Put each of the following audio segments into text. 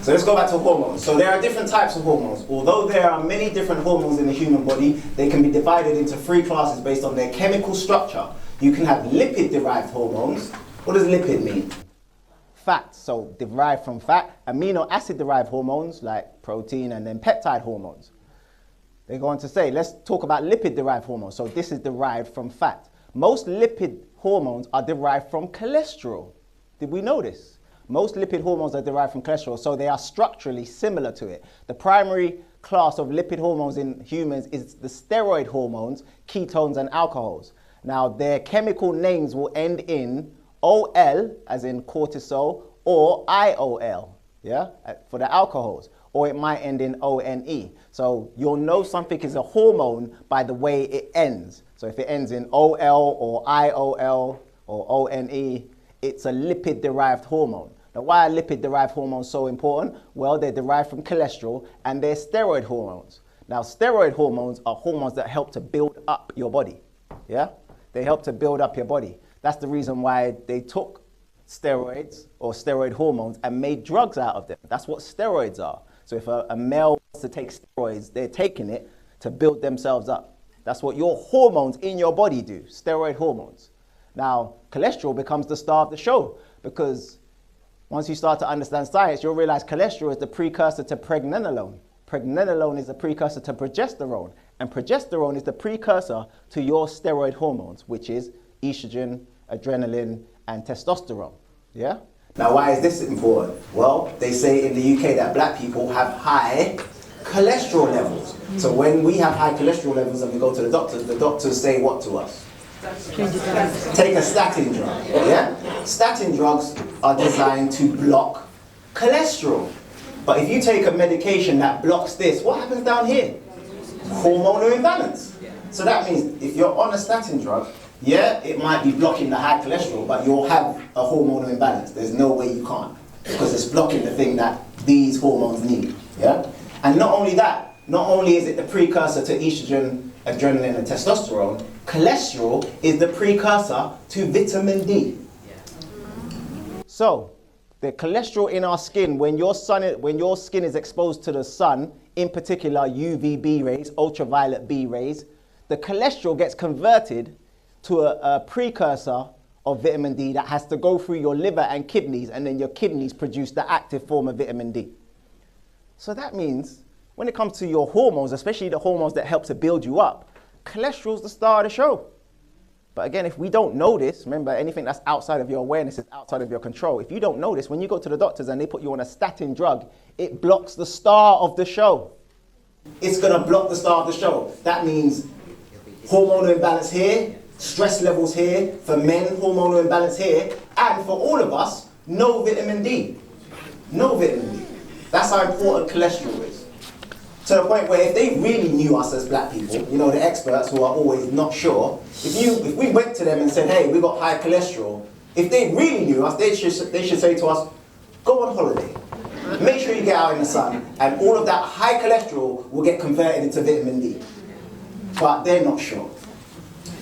So let's go back to hormones. So there are different types of hormones. Although there are many different hormones in the human body, they can be divided into 3 classes based on their chemical structure. You can have lipid-derived hormones. What does lipid mean? Fat, so derived from fat. Amino acid-derived hormones like protein, and then peptide hormones. They go on to say, let's talk about lipid-derived hormones. So this is derived from fat. Most lipid hormones are derived from cholesterol. Did we know this? Most lipid hormones are derived from cholesterol, so they are structurally similar to it. The primary class of lipid hormones in humans is the steroid hormones, ketones, and alcohols. Now, their chemical names will end in OL, as in cortisol, or IOL, yeah, for the alcohols, or it might end in ONE. So you'll know something is a hormone by the way it ends. So if it ends in OL or IOL or ONE, it's a lipid-derived hormone. Now, why are lipid-derived hormones so important? Well, they're derived from cholesterol and they're steroid hormones. Now, steroid hormones are hormones that help to build up your body. Yeah? They help to build up your body. That's the reason why they took steroids or steroid hormones and made drugs out of them. That's what steroids are. So if a male wants to take steroids, they're taking it to build themselves up. That's what your hormones in your body do, steroid hormones. Now, cholesterol becomes the star of the show because once you start to understand science, you'll realize cholesterol is the precursor to pregnenolone. Pregnenolone is the precursor to progesterone, and progesterone is the precursor to your steroid hormones, which is estrogen, adrenaline, and testosterone. Yeah? Now, why is this important? Well, they say in the UK that black people have high cholesterol levels. So when we have high cholesterol levels and we go to the doctors say what to us? Take a statin drug, yeah? Statin drugs are designed to block cholesterol. But if you take a medication that blocks this, what happens down here? Hormonal imbalance. So that means if you're on a statin drug, yeah, it might be blocking the high cholesterol, but you'll have a hormonal imbalance. There's no way you can't, because it's blocking the thing that these hormones need, yeah? And not only that, not only is it the precursor to estrogen, adrenaline, and testosterone, cholesterol is the precursor to vitamin D. So, the cholesterol in our skin, when your skin is exposed to the sun, in particular UVB rays, ultraviolet B rays, the cholesterol gets converted to a precursor of vitamin D that has to go through your liver and kidneys, and then your kidneys produce the active form of vitamin D. So that means when it comes to your hormones, especially the hormones that help to build you up, cholesterol's the star of the show. But again, if we don't know this, remember, anything that's outside of your awareness is outside of your control. If you don't know this, when you go to the doctors and they put you on a statin drug, it blocks the star of the show. It's going to block the star of the show. That means hormonal imbalance here, stress levels here, for men, hormonal imbalance here, and for all of us, no vitamin D. No vitamin D. That's how important cholesterol is. To the point where if they really knew us as black people, you know, the experts who are always not sure, if we went to them and said, hey, we got high cholesterol, if they really knew us, they should say to us, go on holiday. Make sure you get out in the sun, and all of that high cholesterol will get converted into vitamin D. But they're not sure.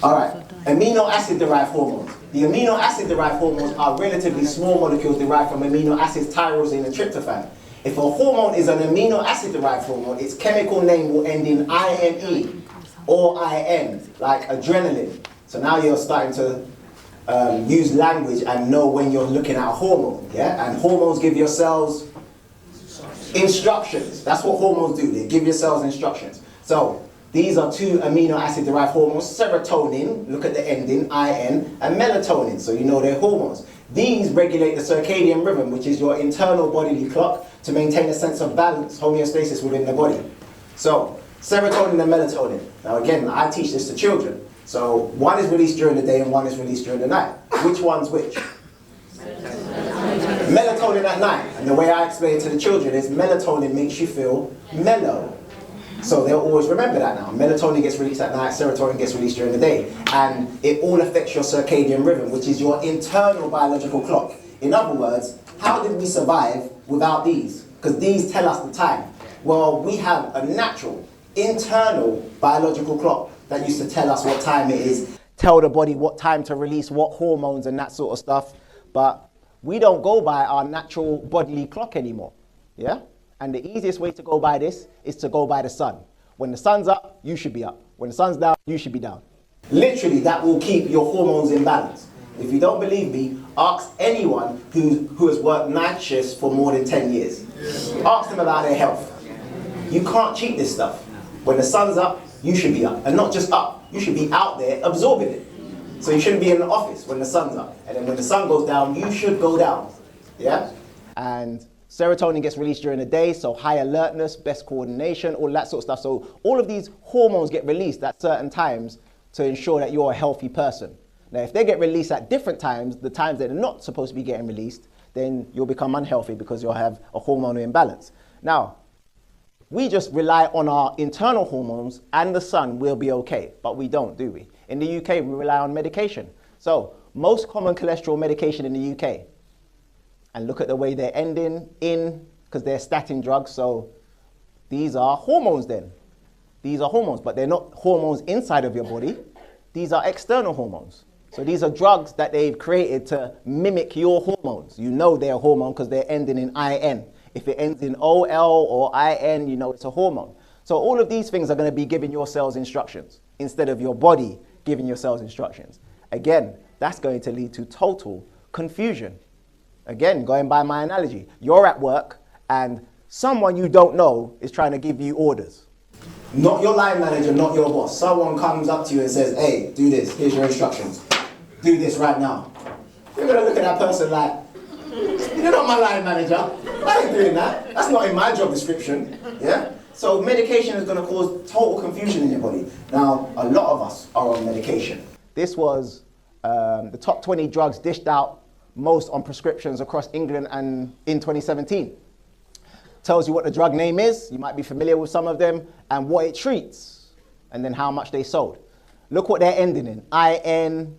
All right, amino acid-derived hormones. The amino acid-derived hormones are relatively small molecules derived from amino acids, tyrosine, and tryptophan. If a hormone is an amino acid-derived hormone, its chemical name will end in INE or IN, like adrenaline. So now you're starting to use language and know when you're looking at a hormone, yeah? And hormones give your cells instructions. That's what hormones do. They give your cells instructions. So these are 2 amino acid-derived hormones: serotonin, look at the ending, IN, and melatonin, so you know they're hormones. These regulate the circadian rhythm, which is your internal bodily clock, to maintain a sense of balance, homeostasis within the body. So, serotonin and melatonin. Now again, I teach this to children. So, one is released during the day and one is released during the night. Which one's which? Melatonin at night. And the way I explain it to the children is melatonin makes you feel mellow. So they'll always remember that now. Melatonin gets released at night, serotonin gets released during the day. And it all affects your circadian rhythm, which is your internal biological clock. In other words, how did we survive without these? Because these tell us the time. Well, we have a natural, internal biological clock that used to tell us what time it is, tell the body what time to release what hormones and that sort of stuff. But we don't go by our natural bodily clock anymore. Yeah? And the easiest way to go by this is to go by the sun. When the sun's up, you should be up. When the sun's down, you should be down. Literally, that will keep your hormones in balance. If you don't believe me, ask anyone who has worked night shifts for more than 10 years. Ask them about their health. You can't cheat this stuff. When the sun's up, you should be up. And not just up, you should be out there absorbing it. So you shouldn't be in the office when the sun's up. And then when the sun goes down, you should go down. Yeah? And serotonin gets released during the day, so high alertness, best coordination, all that sort of stuff. So all of these hormones get released at certain times to ensure that you're a healthy person. Now, if they get released at different times, the times that they're not supposed to be getting released, then you'll become unhealthy because you'll have a hormonal imbalance. Now, we just rely on our internal hormones and the sun, we'll be okay, but we don't, do we? In the UK, we rely on medication. So most common cholesterol medication in the UK, and look at the way they're ending in, because they're statin drugs, so these are hormones then. These are hormones, but they're not hormones inside of your body. These are external hormones. So these are drugs that they've created to mimic your hormones. You know they're a hormone because they're ending in IN. If it ends in OL or IN, you know it's a hormone. So all of these things are going to be giving your cells instructions instead of your body giving your cells instructions. Again, that's going to lead to total confusion. Again, going by my analogy, you're at work and someone you don't know is trying to give you orders. Not your line manager, not your boss. Someone comes up to you and says, hey, do this, here's your instructions. Do this right now. You're going to look at that person like, you're not my line manager. I ain't doing that. That's not in my job description. Yeah? So medication is going to cause total confusion in your body. Now, a lot of us are on medication. This was the top 20 drugs dished out most on prescriptions across England and in 2017. Tells you what the drug name is, you might be familiar with some of them, and what it treats, and then how much they sold. Look what they're ending in. IN,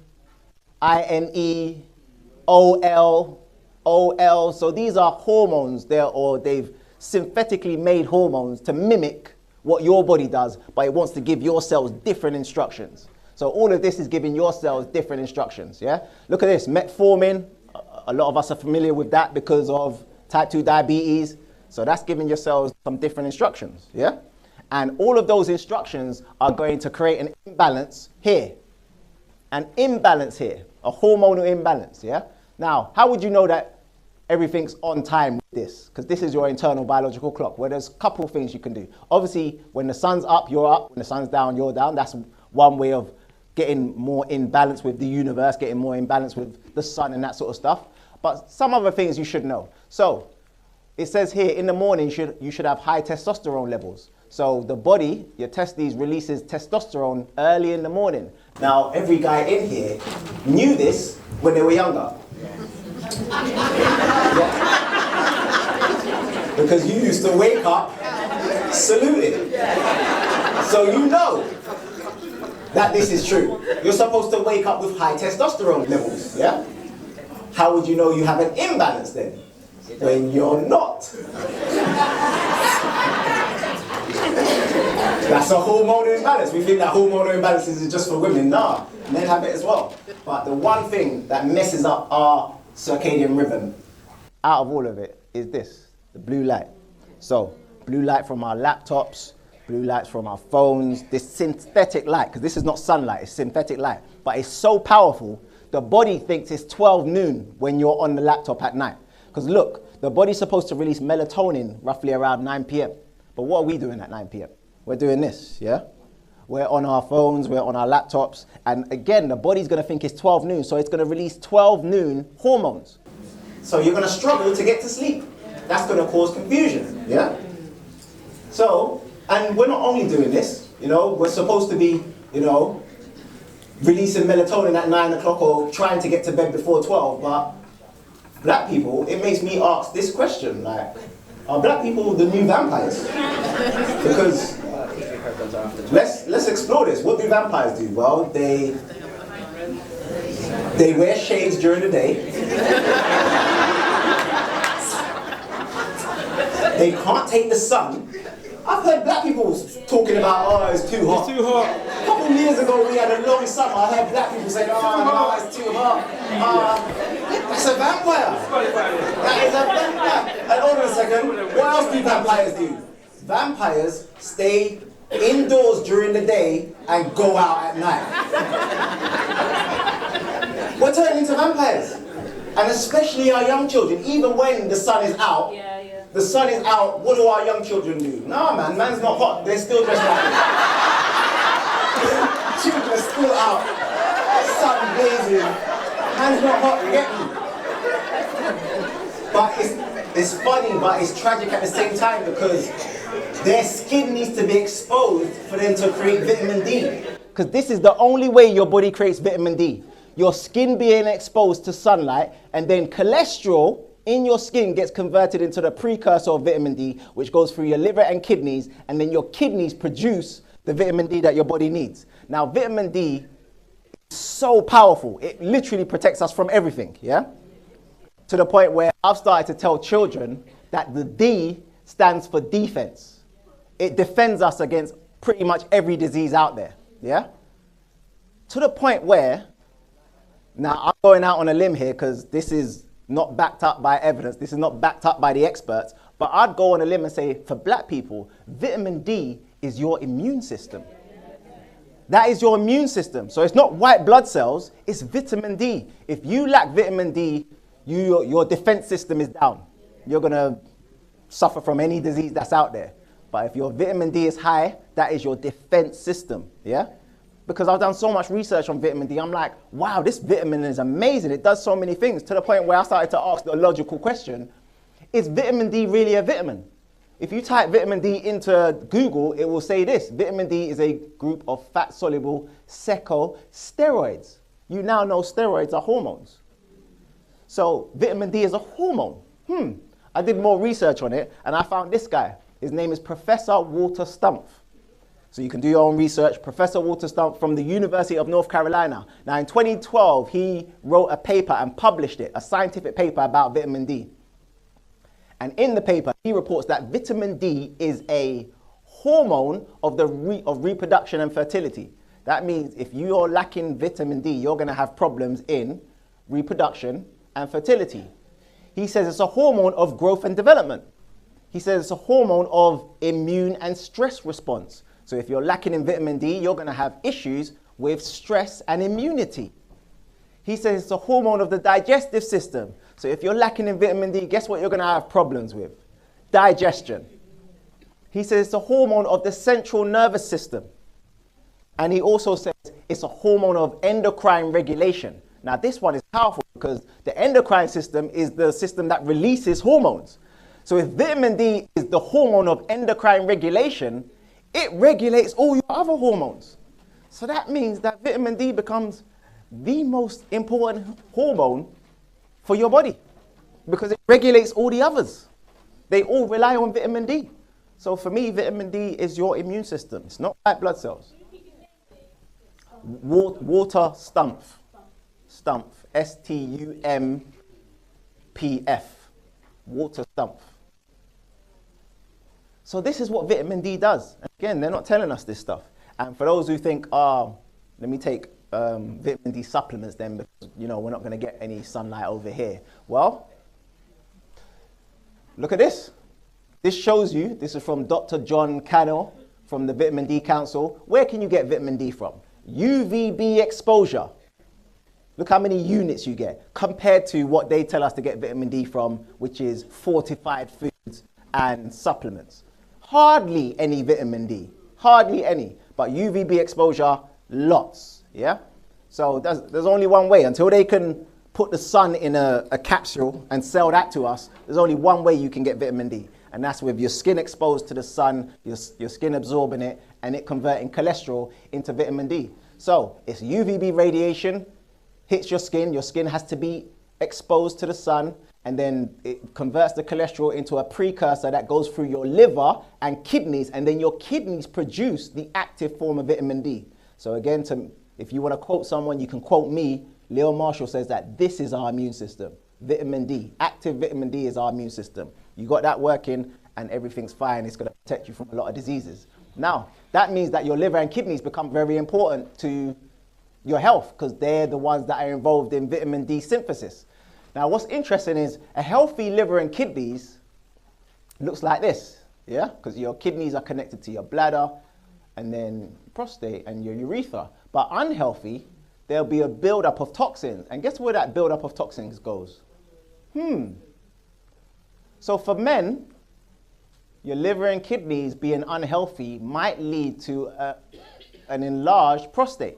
INE, OL, OL. So these are hormones there, or they've synthetically made hormones to mimic what your body does, but it wants to give your cells different instructions. So all of this is giving your cells different instructions, yeah? Look at this, metformin. A lot of us are familiar with that because of type 2 diabetes. So that's giving your cells some different instructions, yeah? And all of those instructions are going to create an imbalance here. An imbalance here, a hormonal imbalance, yeah? Now, how would you know that everything's on time with this? Because this is your internal biological clock, where there's a couple things you can do. Obviously, when the sun's up, you're up. When the sun's down, you're down. That's one way of getting more in balance with the universe, getting more in balance with the sun and that sort of stuff. But some other things you should know. So, it says here, in the morning, you should have high testosterone levels. So the body, your testes, releases testosterone early in the morning. Now, every guy in here knew this when they were younger. Yeah. Because you used to wake up saluting. So you know that this is true. You're supposed to wake up with high testosterone levels, yeah? How would you know you have an imbalance then? When you're not. That's a hormonal imbalance. We think that hormonal imbalance is just for women. Nah, men have it as well. But the one thing that messes up our circadian rhythm out of all of it is this, the blue light. So, blue light from our laptops, blue lights from our phones, this synthetic light, because this is not sunlight, it's synthetic light. But it's so powerful, the body thinks it's 12 noon when you're on the laptop at night. Because look, the body's supposed to release melatonin roughly around 9 p.m. But what are we doing at 9 p.m.? We're doing this, yeah? We're on our phones, we're on our laptops. And again, the body's going to think it's 12 noon, so it's going to release 12 noon hormones. So you're going to struggle to get to sleep. That's going to cause confusion, yeah? So, and we're not only doing this, you know, we're supposed to be, you know, releasing melatonin at 9 o'clock or trying to get to bed before 12, but black people, it makes me ask this question, like, are black people the new vampires? Because let's explore this. What do vampires do? Well, they wear shades during the day. They can't take the sun. I've heard black people talking about, oh, it's too hot. It's too hot. A couple of years ago, we had a long summer. I heard black people say, oh, no, it's too hot. That's a vampire. That is a vampire. And hold on a second. What else do vampires do? Vampires stay indoors during the day and go out at night. We're turning into vampires. And especially our young children, even when the sun is out, the sun is out, what do our young children do? No, man, man's not hot. They're still dressed like children are still out, sun blazing, man's not hot, you get me? But it's funny, but it's tragic at the same time because their skin needs to be exposed for them to create vitamin D. Because this is the only way your body creates vitamin D. Your skin being exposed to sunlight, and then cholesterol in your skin gets converted into the precursor of vitamin D, which goes through your liver and kidneys, and then your kidneys produce the vitamin D that your body needs. Now, vitamin D is so powerful. It literally protects us from everything, yeah? To the point where I've started to tell children that the D stands for defense. It defends us against pretty much every disease out there, yeah? To the point where, now I'm going out on a limb here because this is not backed up by evidence, this is not backed up by the experts, but I'd go on a limb and say for black people, vitamin D is your immune system. That is your immune system. So it's not white blood cells, it's vitamin D. If you lack vitamin D, your defense system is down. You're going to suffer from any disease that's out there. But if your vitamin D is high, that is your defense system, yeah? Because I've done so much research on vitamin D, I'm like, wow, this vitamin is amazing. It does so many things, to the point where I started to ask the logical question, is vitamin D really a vitamin? If you type vitamin D into Google, it will say this: vitamin D is a group of fat-soluble steroids. You now know steroids are hormones. So vitamin D is a hormone. I did more research on it, and I found this guy. His name is Professor Walter Stumpf. So you can do your own research. Professor Walter Stumpf from the University of North Carolina. Now in 2012, he wrote a paper and published it, a scientific paper about vitamin D. And in the paper, he reports that vitamin D is a hormone of reproduction and fertility. That means if you're lacking vitamin D, you're going to have problems in reproduction and fertility. He says it's a hormone of growth and development. He says it's a hormone of immune and stress response. So if you're lacking in vitamin D, you're going to have issues with stress and immunity. He says it's a hormone of the digestive system. So if you're lacking in vitamin D, guess what you're going to have problems with? Digestion. He says it's a hormone of the central nervous system. And he also says it's a hormone of endocrine regulation. Now this one is powerful because the endocrine system is the system that releases hormones. So if vitamin D is the hormone of endocrine regulation, it regulates all your other hormones. So that means that vitamin D becomes the most important hormone for your body because it regulates all the others. They all rely on vitamin D. So for me, vitamin D is your immune system. It's not white blood cells. Walter Stumpf. Stumpf. S-T-U-M-P-F. Walter Stumpf. So this is what vitamin D does. Again, they're not telling us this stuff. And for those who think, let me take vitamin D supplements then because, we're not going to get any sunlight over here. Well, look at this. This shows you, this is from Dr. John Cannell from the Vitamin D Council. Where can you get vitamin D from? UVB exposure. Look how many units you get compared to what they tell us to get vitamin D from, which is fortified foods and supplements. Hardly any vitamin D, hardly any, but UVB exposure, lots, yeah? So there's only one way. Until they can put the sun in a capsule and sell that to us, there's only one way you can get vitamin D, and that's with your skin exposed to the sun, your skin absorbing it, and it converting cholesterol into vitamin D. So it's UVB radiation, hits your skin has to be exposed to the sun, and then it converts the cholesterol into a precursor that goes through your liver and kidneys, and then your kidneys produce the active form of vitamin D. So again, if you want to quote someone, you can quote me. Leo Marshall says that this is our immune system. Vitamin D, active vitamin D is our immune system. You got that working and everything's fine. It's going to protect you from a lot of diseases. Now, that means that your liver and kidneys become very important to your health because they're the ones that are involved in vitamin D synthesis. Now, what's interesting is a healthy liver and kidneys looks like this, yeah? Because your kidneys are connected to your bladder and then prostate and your urethra. But unhealthy, there'll be a buildup of toxins. And guess where that buildup of toxins goes? So for men, your liver and kidneys being unhealthy might lead to an enlarged prostate.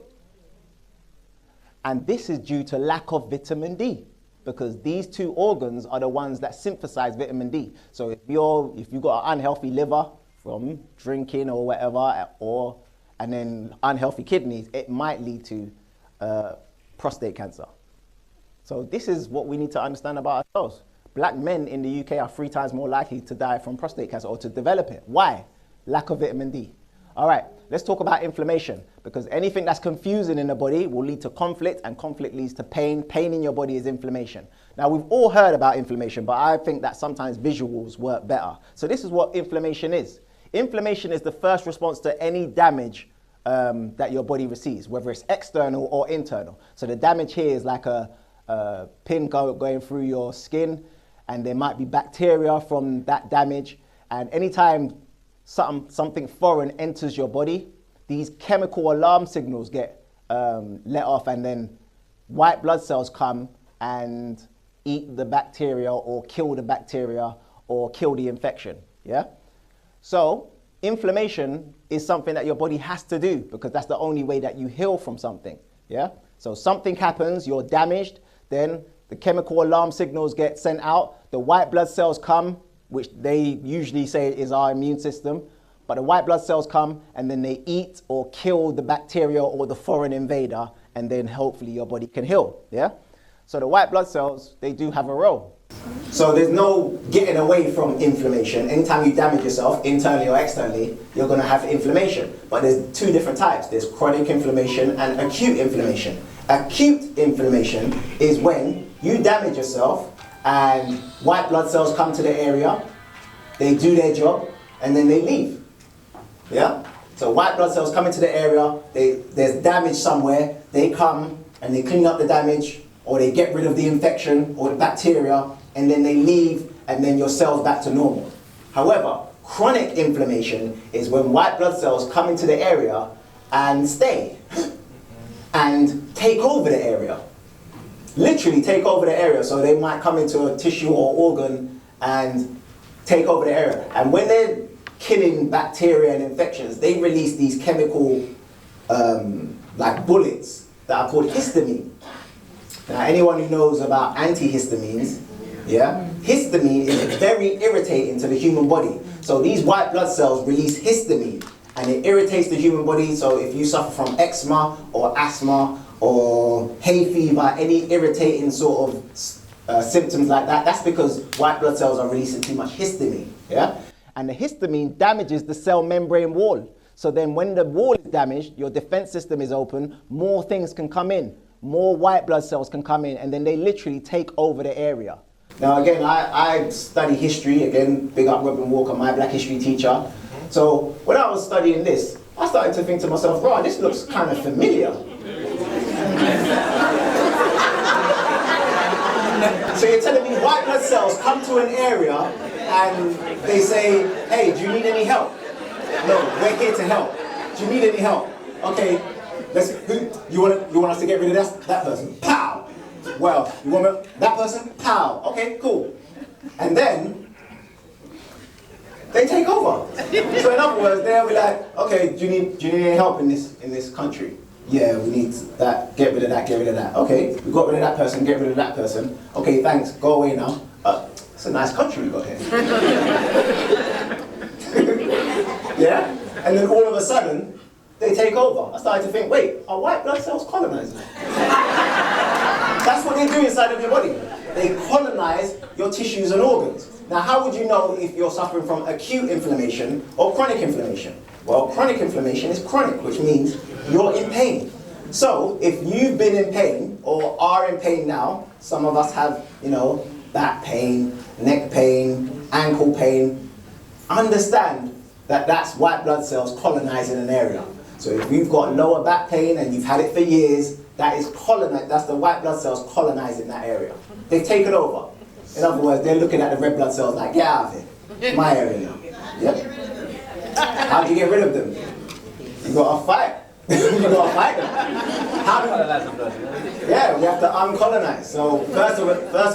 And this is due to lack of vitamin D, because these two organs are the ones that synthesize vitamin D. So if you've got an unhealthy liver from drinking or whatever, and then unhealthy kidneys, it might lead to prostate cancer. So this is what we need to understand about ourselves. Black men in the UK are 3 times more likely to die from prostate cancer or to develop it. Why? Lack of vitamin D. All right, let's talk about inflammation, because anything that's confusing in the body will lead to conflict, and conflict leads to pain. Pain in your body is inflammation. Now, we've all heard about inflammation, but I think that sometimes visuals work better. So this is what inflammation is. Inflammation is the first response to any damage that your body receives, whether it's external or internal. So the damage here is like a pin going through your skin, and there might be bacteria from that damage. And anytime something foreign enters your body, these chemical alarm signals get let off, and then white blood cells come and eat the bacteria or kill the bacteria or kill the infection, yeah? So inflammation is something that your body has to do, because that's the only way that you heal from something, yeah? So something happens, you're damaged, then the chemical alarm signals get sent out, the white blood cells come, which they usually say is our immune system, but the white blood cells come and then they eat or kill the bacteria or the foreign invader, and then hopefully your body can heal, yeah? So the white blood cells, they do have a role. So there's no getting away from inflammation. Anytime you damage yourself, internally or externally, you're gonna have inflammation. But there's 2 different types. There's chronic inflammation and acute inflammation. Acute inflammation is when you damage yourself and white blood cells come to the area, they do their job, and then they leave, yeah? So white blood cells come into the area, there's damage somewhere, they come and they clean up the damage, or they get rid of the infection or the bacteria, and then they leave, and then your cell's back to normal. However, chronic inflammation is when white blood cells come into the area and stay and take over the area. Literally take over the area. So they might come into a tissue or organ and take over the area. And when they're killing bacteria and infections, they release these chemical like bullets that are called histamine. Now, anyone who knows about antihistamines, yeah, histamine is very irritating to the human body. So these white blood cells release histamine, and it irritates the human body. So if you suffer from eczema or asthma or hay fever, any irritating sort of symptoms like that, that's because white blood cells are releasing too much histamine, yeah? And the histamine damages the cell membrane wall. So then when the wall is damaged, your defense system is open, more things can come in. More white blood cells can come in, and then they literally take over the area. Now again, I study history, again, big up Robin Walker, my black history teacher. So when I was studying this, I started to think to myself, right, this looks kind of familiar. So you're telling me white blood cells come to an area and they say, hey, do you need any help? No, we're here to help. Do you need any help? Okay. You want us to get rid of that person? Pow! Well, you want that person? Pow! Okay, cool. And then they take over. So in other words, they'll be like, okay, do you need any help in this country? Yeah, we need that. Get rid of that. Get rid of that. Okay, we got rid of that person. Get rid of that person. Okay, thanks. Go away now. It's a nice country we got here. Yeah, and then all of a sudden, they take over. I started to think, wait, are white blood cells colonizing? That's what they do inside of your body. They colonize your tissues and organs. Now, how would you know if you're suffering from acute inflammation or chronic inflammation? Well, chronic inflammation is chronic, which means you're in pain. So, if you've been in pain or are in pain now, some of us have, back pain, neck pain, ankle pain, understand that that's white blood cells colonizing an area. So if you've got lower back pain and you've had it for years, that's the white blood cells colonizing that area. They've taken over. In other words, they're looking at the red blood cells like, get out of here. It's my area now. Yep. How do you get rid of them? You gotta fight. You gotta fight them. Yeah, we have to uncolonize. So first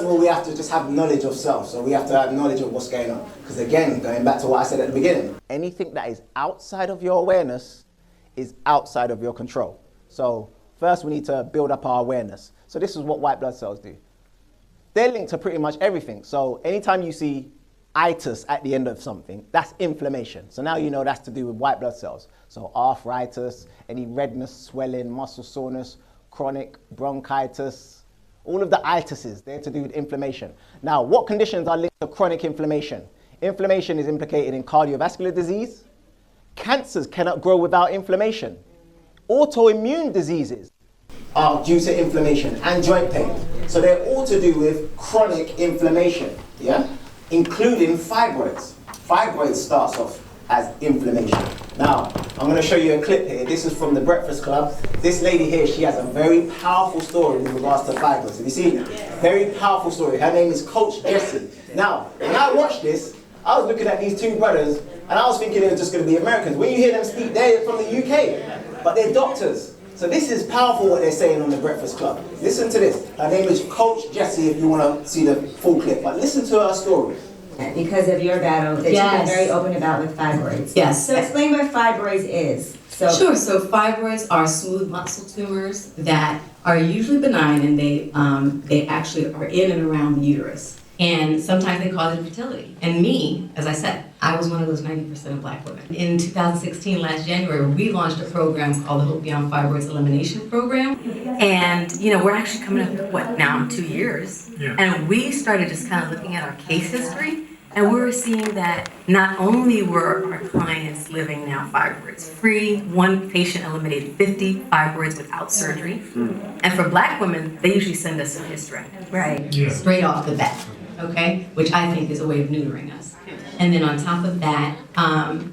of all, we have to just have knowledge of self. So we have to have knowledge of what's going on. Because again, going back to what I said at the beginning, anything that is outside of your awareness is outside of your control. So first we need to build up our awareness. So this is what white blood cells do. They're linked to pretty much everything. So anytime you see itis at the end of something, that's inflammation. So now you know that's to do with white blood cells. So arthritis, any redness, swelling, muscle soreness, chronic bronchitis, all of the itises, they're to do with inflammation. Now, what conditions are linked to chronic inflammation? Inflammation is implicated in cardiovascular disease. Cancers cannot grow without inflammation. Autoimmune diseases are due to inflammation and joint pain. So they're all to do with chronic inflammation, yeah? Including fibroids. Fibroids starts off as inflammation. Now, I'm going to show you a clip here. This is from the Breakfast Club. This lady here, she has a very powerful story with regards to fibroids. Have you seen it? Very powerful story. Her name is Coach Jessie. Now, when I watched this, I was looking at these two brothers, and I was thinking they were just going to be Americans. When you hear them speak, they're from the UK, but they're doctors. So this is powerful what they're saying on the Breakfast Club. Listen to this. Her name is Coach Jessie if you want to see the full clip, but listen to her story. Because of your battle that you've been very open about with fibroids. Yes. So explain what fibroids is. Sure. So fibroids are smooth muscle tumors that are usually benign, and they actually are in and around the uterus. And sometimes they cause infertility. And me, as I said, I was one of those 90% of Black women. In 2016, last January, we launched a program called the Hope Beyond Fibroids Elimination Program. And, we're actually coming up, what, now 2 years? Yeah. And we started just kind of looking at our case history, and we were seeing that not only were our clients living now fibroids free, one patient eliminated 50 fibroids without surgery. And for Black women, they usually send us a hysterectomy. Right. Yeah. Straight off the bat. Okay, which I think is a way of neutering us. And then on top of that,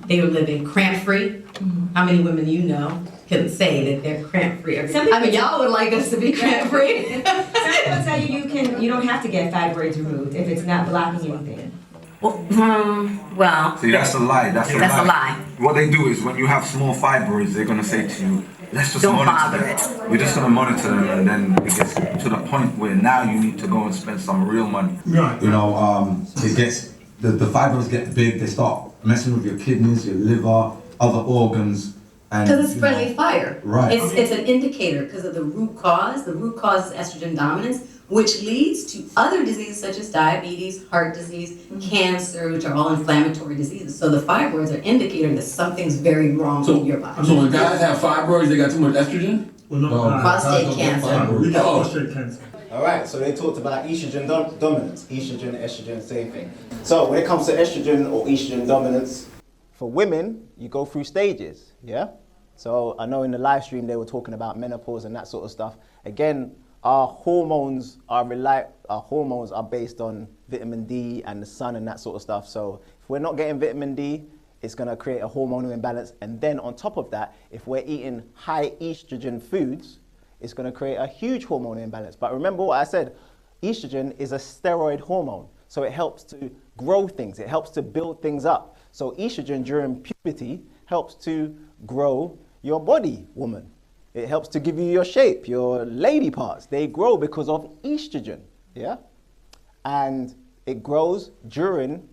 they were living cramp-free. Mm-hmm. How many women can say that they're cramp-free? Y'all would like us to be cramp-free. Some people tell you don't have to get fibroids removed if it's not blocking anything. Well. See, that's a lie. That's a lie. What they do is when you have small fibroids, they're gonna say to you, let's just don't monitor bother them. it. We're just gonna monitor them, and then it gets to the point where now you need to go and spend some real money. Right. It gets the fibroids get big. They start messing with your kidneys, your liver, other organs. Because it's friendly fire. Right. It's an indicator because of the root cause. The root cause is estrogen dominance, which leads to other diseases such as diabetes, heart disease, cancer, which are all inflammatory diseases. So the fibroids are indicating that something's very wrong in your body. So when guys have fibroids, they got too much estrogen? Prostate cancer. All right, so they talked about estrogen dominance. Estrogen, estrogen, same thing. So when it comes to estrogen or estrogen dominance, for women, you go through stages, yeah? So I know in the live stream they were talking about menopause and that sort of stuff. Again, our hormones are based on vitamin D and the sun and that sort of stuff. So if we're not getting vitamin D, it's going to create a hormonal imbalance. And then on top of that, if we're eating high estrogen foods, it's going to create a huge hormonal imbalance. But remember what I said, estrogen is a steroid hormone. So it helps to grow things. It helps to build things up. So estrogen during puberty helps to grow your body, woman. It helps to give you your shape, your lady parts. They grow because of estrogen, yeah? And it grows during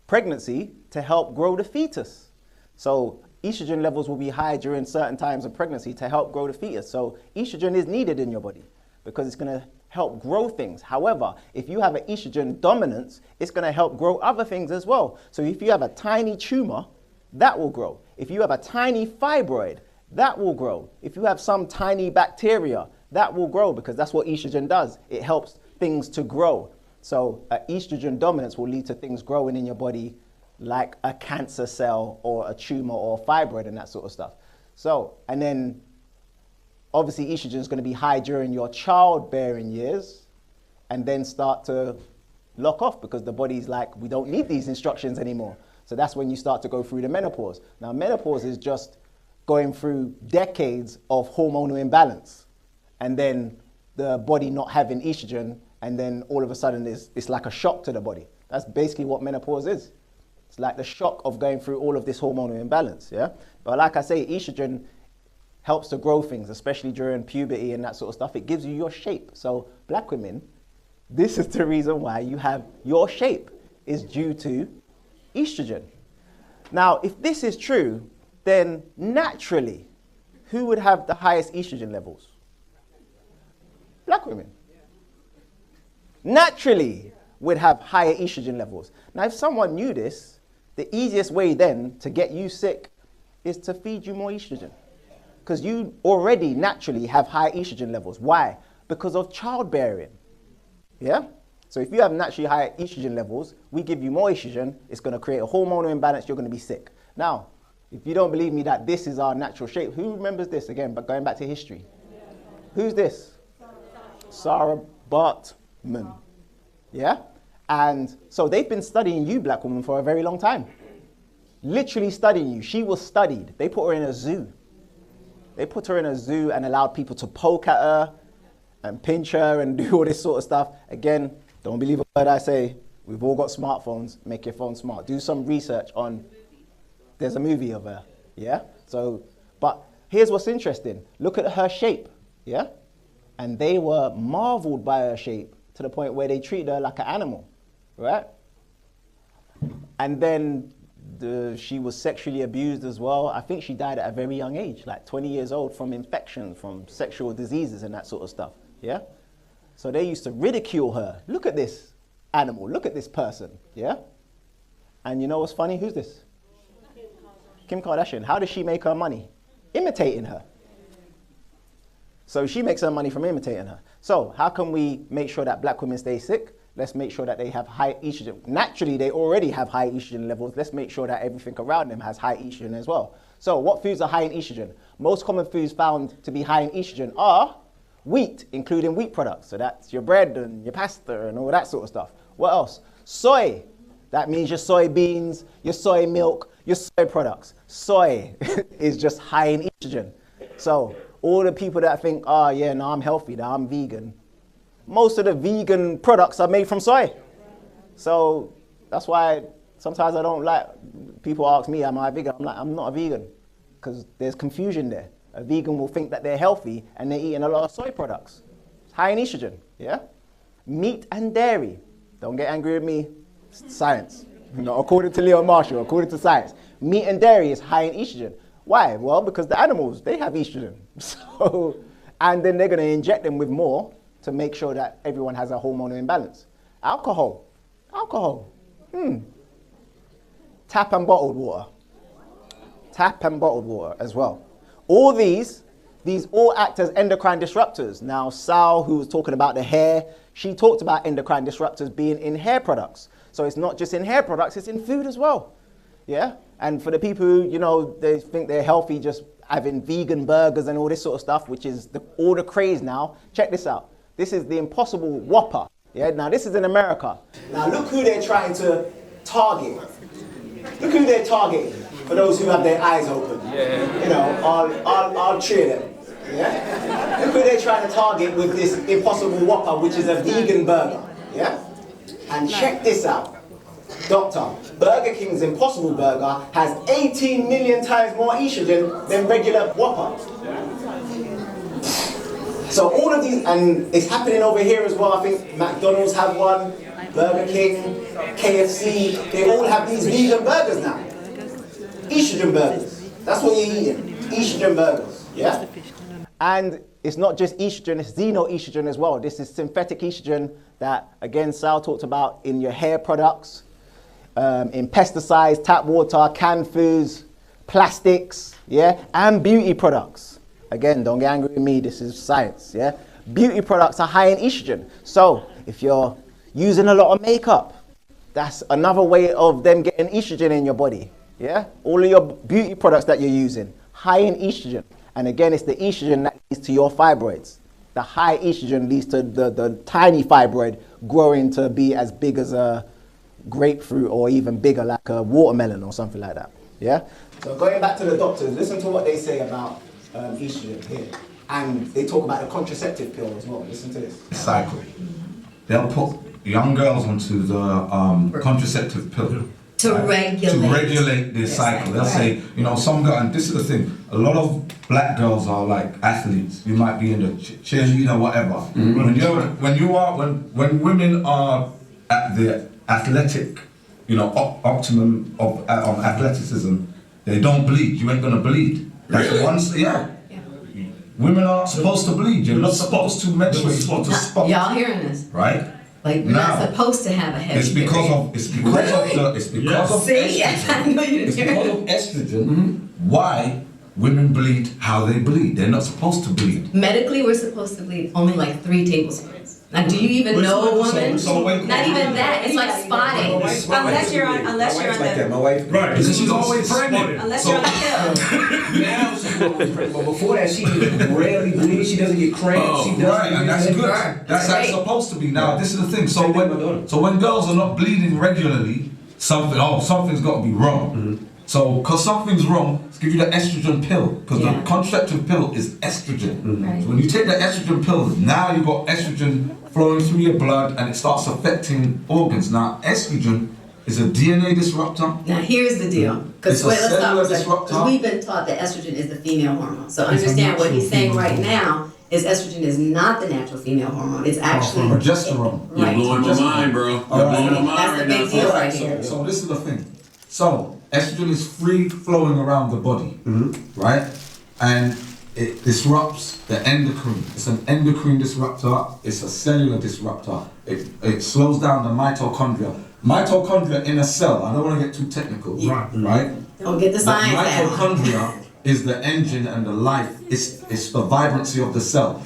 pregnancy to help grow the fetus. So estrogen levels will be high during certain times of pregnancy to help grow the fetus. So estrogen is needed in your body because it's going to help grow things. However, if you have an estrogen dominance, it's going to help grow other things as well. So if you have a tiny tumor, that will grow. If you have a tiny fibroid, that will grow. If you have some tiny bacteria, that will grow because that's what estrogen does. It helps things to grow. So estrogen dominance will lead to things growing in your body like a cancer cell or a tumor or a fibroid and that sort of stuff. So, and then obviously estrogen is going to be high during your childbearing years and then start to lock off because the body's like, we don't need these instructions anymore. So that's when you start to go through the menopause. Now, menopause is just going through decades of hormonal imbalance, and then the body not having estrogen, and then all of a sudden it's like a shock to the body. That's basically what menopause is. It's like the shock of going through all of this hormonal imbalance, yeah? But like I say, estrogen helps to grow things, especially during puberty and that sort of stuff. It gives you your shape. So black women, this is the reason why you have your shape, is due to estrogen. Now, if this is true, then naturally, who would have the highest estrogen levels? Black women. Naturally would have higher estrogen levels. Now, if someone knew this, the easiest way then to get you sick is to feed you more estrogen. Because you already naturally have high estrogen levels. Why? Because of childbearing. Yeah? So if you have naturally high estrogen levels, we give you more estrogen, it's going to create a hormonal imbalance, you're going to be sick. Now, if you don't believe me that this is our natural shape, who remembers this again, but going back to history? Who's this? Sarah Bartman. Yeah? And so they've been studying you, black woman, for a very long time. Literally studying you. She was studied. They put her in a zoo. They put her in a zoo and allowed people to poke at her and pinch her and do all this sort of stuff. Again, don't believe a word I say. We've all got smartphones. Make your phone smart. Do some research on, there's a movie of her, yeah? So, but here's what's interesting. Look at her shape, yeah? And they were marveled by her shape to the point where they treated her like an animal, right? And then she was sexually abused as well. I think she died at a very young age, like 20 years old, from infection, from sexual diseases and that sort of stuff, yeah? So they used to ridicule her. Look at this animal, look at this person, yeah? And you know what's funny? Who's this? Kim Kardashian. How does she make her money? Imitating her. So she makes her money from imitating her. So how can we make sure that black women stay sick? Let's make sure that they have high estrogen. Naturally, they already have high estrogen levels. Let's make sure that everything around them has high estrogen as well. So what foods are high in estrogen? Most common foods found to be high in estrogen are wheat, including wheat products. So that's your bread and your pasta and all that sort of stuff. What else? Soy. That means your soybeans, your soy milk, your soy products. Soy is just high in estrogen. So all the people that think, oh yeah, no, I'm healthy, now I'm vegan. Most of the vegan products are made from soy. So that's why sometimes I don't like, people ask me, am I vegan? I'm like, I'm not a vegan, because there's confusion there. A vegan will think that they're healthy and they're eating a lot of soy products. It's high in estrogen, yeah? Meat and dairy. Don't get angry with me, it's science. No, according to Leo Marshall, according to science. Meat and dairy is high in estrogen. Why? Well, because the animals, they have estrogen. So, and then they're gonna inject them with more to make sure that everyone has a hormonal imbalance. Alcohol. Tap and bottled water. Tap and bottled water as well. All these all act as endocrine disruptors. Now, Sal, who was talking about the hair, she talked about endocrine disruptors being in hair products. So it's not just in hair products, it's in food as well. Yeah? And for the people who, you know, they think they're healthy just having vegan burgers and all this sort of stuff, which is all the craze now, check this out. This is the Impossible Whopper. Yeah? Now, this is in America. Now, look who they're trying to target. Look who they're targeting, for those who have their eyes open. Yeah. You know, I'll cheer them. Yeah? Look who they're trying to target with this Impossible Whopper, which is a vegan burger. Yeah? And check this out. Doctor, Burger King's Impossible Burger has 18 million times more estrogen than regular Whopper. So all of these, and it's happening over here as well. I think McDonald's have one, Burger King, KFC, they all have these vegan burgers now. Estrogen burgers. That's what you're eating. Estrogen burgers. Yeah? And it's not just estrogen, it's xenoestrogen as well. This is synthetic estrogen that, again, Sal talked about in your hair products, in pesticides, tap water, canned foods, plastics, yeah, and beauty products. Again, don't get angry with me, this is science, yeah? Beauty products are high in estrogen. So if you're using a lot of makeup, that's another way of them getting estrogen in your body, yeah? All of your beauty products that you're using, high in estrogen. And again, it's the estrogen that leads to your fibroids. The high estrogen leads to the tiny fibroid growing to be as big as a grapefruit or even bigger like a watermelon or something like that. Yeah? So going back to the doctors, listen to what they say about estrogen here. And they talk about the contraceptive pill as well. Listen to this. Cycle. They'll put young girls onto the contraceptive pill. To regulate their cycle. They'll say, you know, some girl, and this is the thing, a lot of black girls are like athletes. You might be in the cheerleader, whatever. When women are at the athletic, you know, optimum of athleticism, they don't bleed. You ain't gonna bleed. That's the ones, yeah. Women are supposed to bleed. You're not supposed to menstruate. You're supposed to spot. Y'all hearing this? Right? Like, we're not supposed to have a heavy It's because of See, I know you didn't hear it. estrogen. Why women bleed how they bleed? They're not supposed to bleed. Medically, we're supposed to bleed only like 3 tablespoons. Now, do you even know a woman? Not even that. It's like spotting. Unless you're on the, My wife, Right. She's always pregnant. unless you're on the pill. now she's always pregnant, but before that she rarely bleeds. She doesn't get cramps. She doesn't. Right, and that's good. That's how it's supposed to be. Now, this is the thing. So when girls are not bleeding regularly, something's got to be wrong. So, because something's wrong, let's give you the estrogen pill. Because the contraceptive pill is estrogen. Right. So when you take the estrogen pill, now you've got estrogen flowing through your blood and it starts affecting organs. Now, estrogen is a DNA disruptor. Now, here's the deal. It's a Let's stop cellular for a second. disruptor. 'Cause we've been taught that estrogen is the female hormone. So understand what he's saying right now is estrogen is not the natural female hormone. It's actually Progesterone. You're Right. blowing my mind, bro. You're blowing my mind That's the right big now. deal right here. So this is the thing. So estrogen is free flowing around the body, right? And it disrupts the endocrine. It's an endocrine disruptor. It's a cellular disruptor. It slows down the mitochondria. Mitochondria in a cell. I don't want to get too technical, right? Don't get the science out. Mitochondria is the engine and the life. It's the vibrancy of the cell.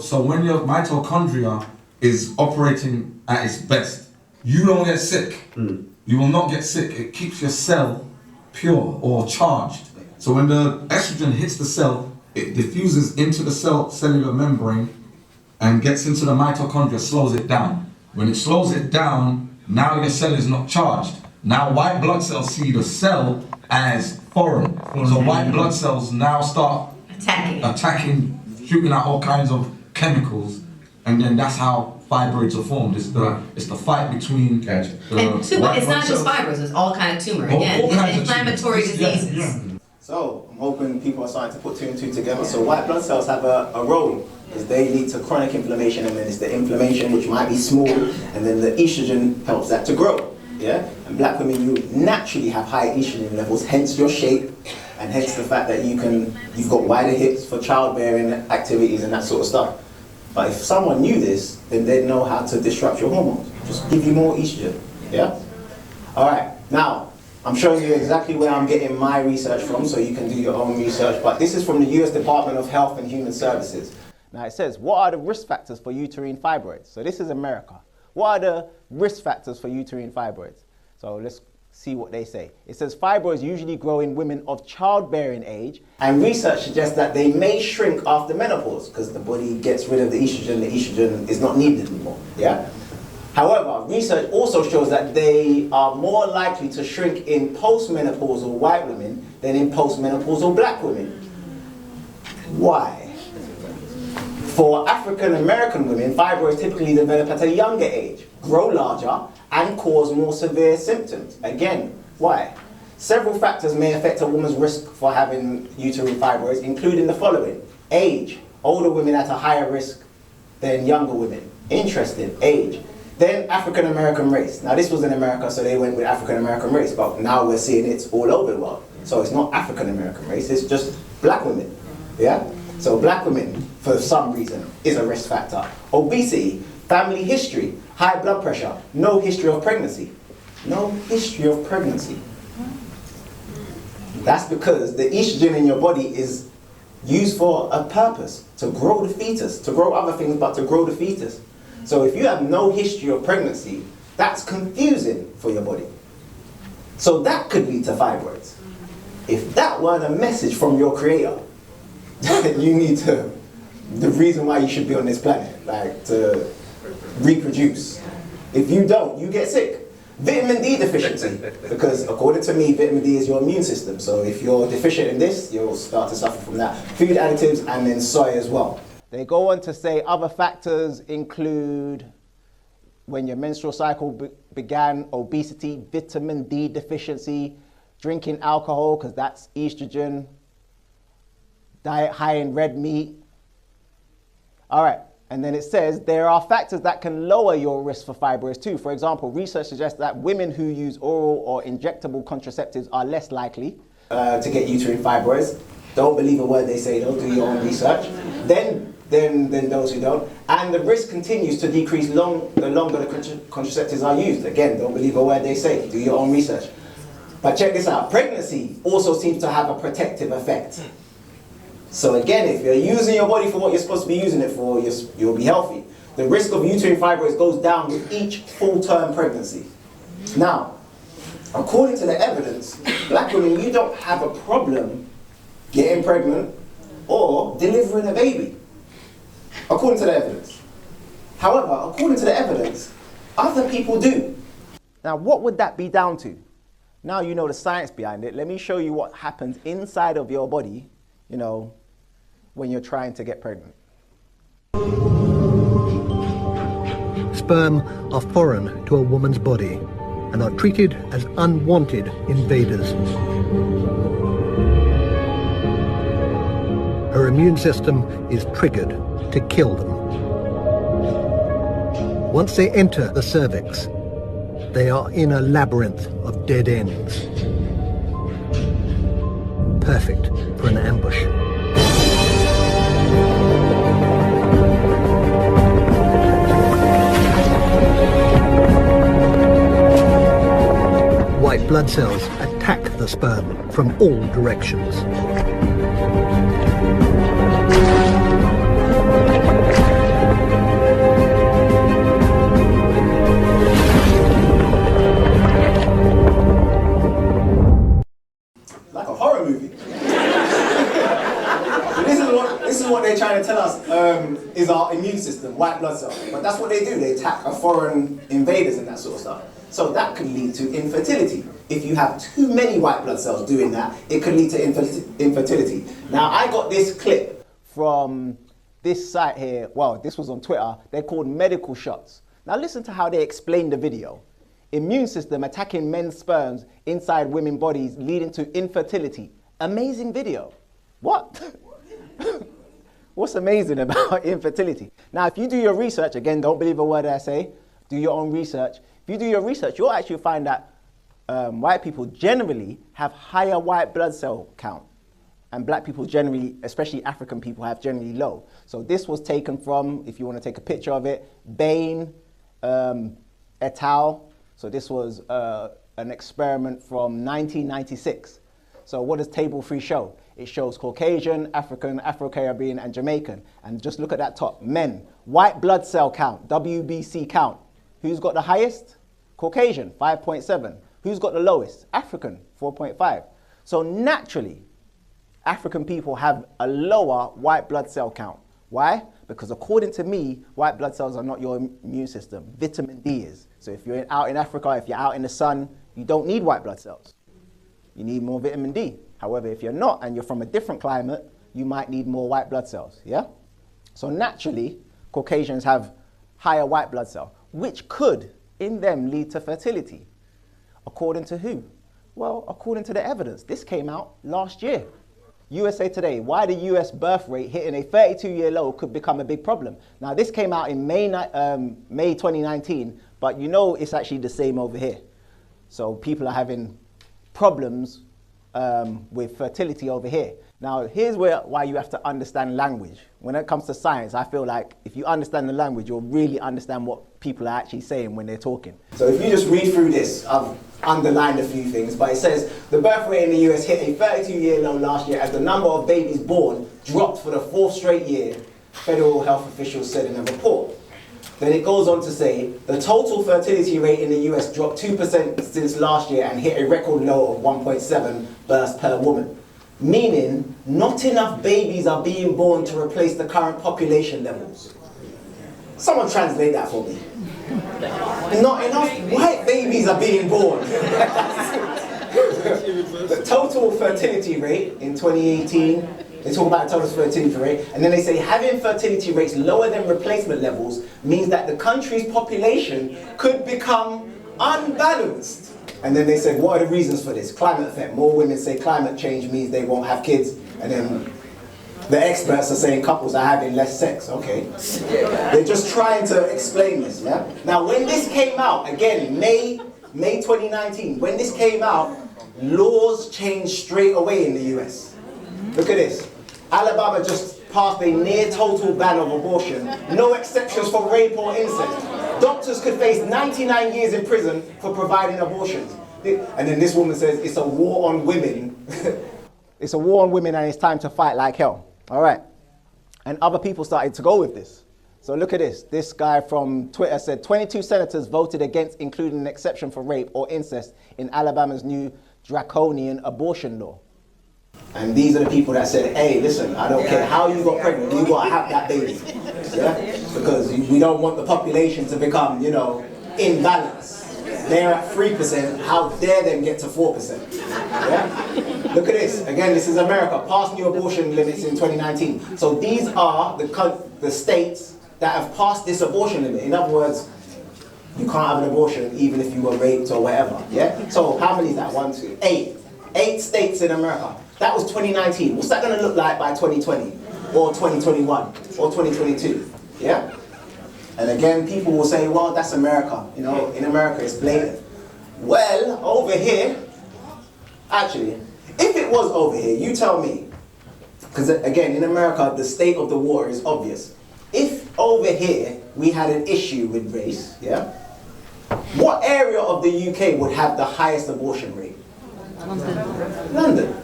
So when your mitochondria is operating at its best, you don't get sick. You will not get sick. It keeps your cell pure or charged. So when the estrogen hits the cell, it diffuses into the cellular membrane and gets into the mitochondria, slows it down. When it slows it down, now your cell is not charged. Now white blood cells see the cell as foreign. So white blood cells now start attacking, shooting out all kinds of chemicals, and then that's how fibroids are formed. It's the fight between And it's not just fibroids, it's all kind of tumor. Again, it's inflammatory diseases. So I'm hoping people are starting to put 2 and 2 together. So white blood cells have a role because they lead to chronic inflammation, and then it's the inflammation which might be small, and then the estrogen helps that to grow. Yeah, and black women, you naturally have high estrogen levels, hence your shape, and hence the fact that you've got wider hips for childbearing activities and that sort of stuff. But if someone knew this, then they'd know how to disrupt your hormones. Just give you more estrogen. Yeah? All right. Now, I'm showing you exactly where I'm getting my research from, so you can do your own research. But this is from the US Department of Health and Human Services. Now it says, what are the risk factors for uterine fibroids? So this is America. What are the risk factors for uterine fibroids? So let's see what they say. It says fibroids usually grow in women of childbearing age, and research suggests that they may shrink after menopause because the body gets rid of the estrogen is not needed anymore. Yeah? However, research also shows that they are more likely to shrink in postmenopausal white women than in postmenopausal black women. Why? For African American women, fibroids typically develop at a younger age, grow larger, and cause more severe symptoms. Again, why? Several factors may affect a woman's risk for having uterine fibroids, including the following. Age. Older women at a higher risk than younger women. Interesting. Age. Then African American race. Now this was in America, so they went with African American race, but now we're seeing it's all over the world. So it's not African American race, it's just black women. Yeah? So black women, for some reason, is a risk factor. Obesity, family history, high blood pressure, no history of pregnancy. No history of pregnancy. That's because the estrogen in your body is used for a purpose, to grow the fetus, to grow other things, but to grow the fetus. So if you have no history of pregnancy, that's confusing for your body. So that could lead to fibroids. If that weren't a message from your creator, you need to, the reason why you should be on this planet, like to reproduce. If you don't, you get sick. Vitamin D deficiency, because according to me, vitamin D is your immune system. So if you're deficient in this, you'll start to suffer from that. Food additives and then soy as well. They go on to say other factors include when your menstrual cycle began, obesity, vitamin D deficiency, drinking alcohol, because that's estrogen, diet high in red meat. All right, and then it says there are factors that can lower your risk for fibroids too. For example, research suggests that women who use oral or injectable contraceptives are less likely to get uterine fibroids. Don't believe a word they say though, do your own research. Then those who don't. And the risk continues to decrease the longer the contraceptives are used. Again, don't believe a word they say, do your own research. But check this out, pregnancy also seems to have a protective effect. So again, if you're using your body for what you're supposed to be using it for, you'll be healthy. The risk of uterine fibroids goes down with each full-term pregnancy. Now, according to the evidence, black women, you don't have a problem getting pregnant or delivering a baby, according to the evidence. However, according to the evidence, other people do. Now, what would that be down to? Now you know the science behind it. Let me show you what happens inside of your body, you know, when you're trying to get pregnant. Sperm are foreign to a woman's body and are treated as unwanted invaders. Her immune system is triggered to kill them. Once they enter the cervix, they are in a labyrinth of dead ends. Perfect for an ambush. White blood cells attack the sperm from all directions. Like a horror movie. So this is what they're trying to tell us is our immune system, white blood cells. But that's what they do. They attack a foreign invaders and that sort of stuff. So that could lead to infertility. If you have too many white blood cells doing that, it could lead to infertility. Now, I got this clip from this site here. Well, this was on Twitter. They're called medical shots. Now listen to how they explain the video. Immune system attacking men's sperms inside women's bodies leading to infertility. Amazing video. What? What's amazing about infertility? Now, if you do your research, again, don't believe a word I say, do your own research. If you do your research, you'll actually find that white people generally have higher white blood cell count. And black people generally, especially African people, have generally low. So this was taken from, if you want to take a picture of it, Bain et al. So this was an experiment from 1996. So what does table 3 show? It shows Caucasian, African, Afro-Caribbean, and Jamaican. And just look at that top. Men, white blood cell count, WBC count. Who's got the highest? Caucasian, 5.7. Who's got the lowest? African, 4.5. So naturally, African people have a lower white blood cell count. Why? Because according to me, white blood cells are not your immune system. Vitamin D is. So if you're out in Africa, if you're out in the sun, you don't need white blood cells. You need more vitamin D. However, if you're not and you're from a different climate, you might need more white blood cells, yeah? So naturally, Caucasians have higher white blood cell, which could, in them, lead to fertility. According to who? Well, according to the evidence. This came out last year. USA Today, why the US birth rate hitting a 32-year low could become a big problem. Now, this came out in May 2019, but you know it's actually the same over here. So people are having problems with fertility over here. Now, here's why you have to understand language. When it comes to science, I feel like if you understand the language, you'll really understand what people are actually saying when they're talking. So if you just read through this, I've underlined a few things, but it says the birth rate in the US hit a 32-year low last year as the number of babies born dropped for the 4th straight year, federal health officials said in a report. Then it goes on to say the total fertility rate in the US dropped 2% since last year and hit a record low of 1.7 births per woman. Meaning, not enough babies are being born to replace the current population levels. Someone translate that for me. Not enough white babies are being born. The total fertility rate in 2018, they talk about the total fertility rate, and then they say having fertility rates lower than replacement levels means that the country's population could become unbalanced. And then they said, what are the reasons for this? Climate effect. More women say climate change means they won't have kids, and then the experts are saying couples are having less sex. Okay. They're just trying to explain this, yeah? Now, when this came out, again, May 2019, when this came out, laws changed straight away in the US. Look at this. Alabama just passed a near total ban of abortion, no exceptions for rape or incest. Doctors could face 99 years in prison for providing abortions. And then this woman says it's a war on women. It's a war on women and it's time to fight like hell. All right. And other people started to go with this. So look at this. This guy from Twitter said 22 senators voted against including an exception for rape or incest in Alabama's new draconian abortion law. And these are the people that said, hey, listen, I don't care how you got pregnant, you got to have that baby. Yeah? Because we don't want the population to become, you know, imbalanced. They're at 3%, how dare them get to 4%? Yeah? Look at this. Again, this is America. Passed new abortion limits in 2019. So these are the states that have passed this abortion limit. In other words, you can't have an abortion even if you were raped or whatever. Yeah? So how many is that? 1, 2, 8. 8 states in America. That was 2019. What's that going to look like by 2020? Or 2021? Or 2022? Yeah? And again, people will say, well, that's America. You know, in America it's blatant. Well, over here, actually, if it was over here, you tell me. Because again, in America, the state of the water is obvious. If over here we had an issue with race, yeah? What area of the UK would have the highest abortion rate? London.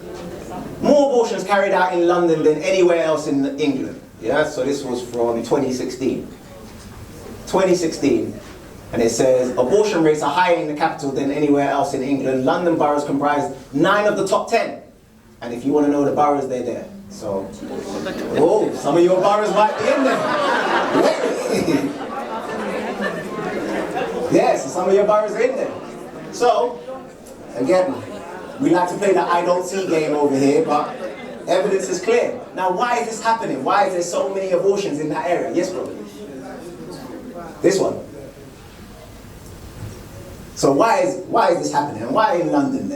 More abortions carried out in London than anywhere else in England. Yeah, so this was from 2016. 2016, and it says abortion rates are higher in the capital than anywhere else in England. London boroughs comprise 9 of the top 10. And if you want to know the boroughs, they're there. So, oh, some of your boroughs might be in there. Yes, so some of your boroughs are in there. So, again, we like to play the I don't see game over here, but evidence is clear. Now, why is this happening? Why is there so many abortions in that area? Yes, bro. This one. So why is this happening? And why in London